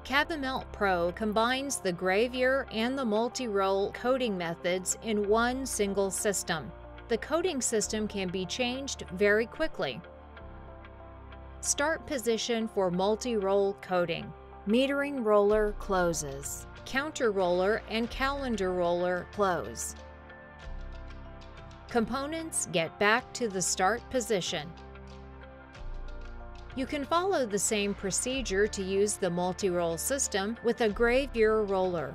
Cavimelt Pro combines the gravure and the multi-roll coating methods in one single system. The coating system can be changed very quickly. Start position for multi-roll coating. Metering roller closes. Counter roller and calendar roller close. Components get back to the start position. You can follow the same procedure to use the multi-roll system with a gravure roller.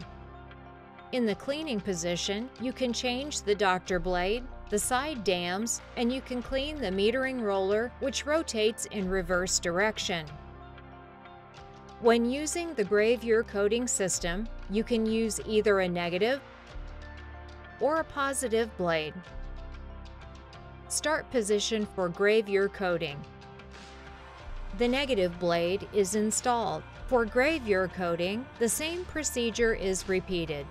In the cleaning position, you can change the doctor blade, the side dams, and you can clean the metering roller, which rotates in reverse direction. When using the gravure coating system, you can use either a negative or a positive blade. Start position for gravure coating. The negative blade is installed. For gravure coating, the same procedure is repeated.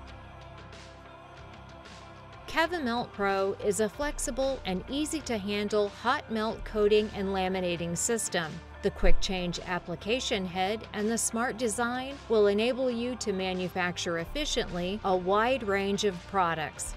Cavimelt Pro is a flexible and easy-to-handle hot melt coating and laminating system. The quick change application head and the smart design will enable you to manufacture efficiently a wide range of products.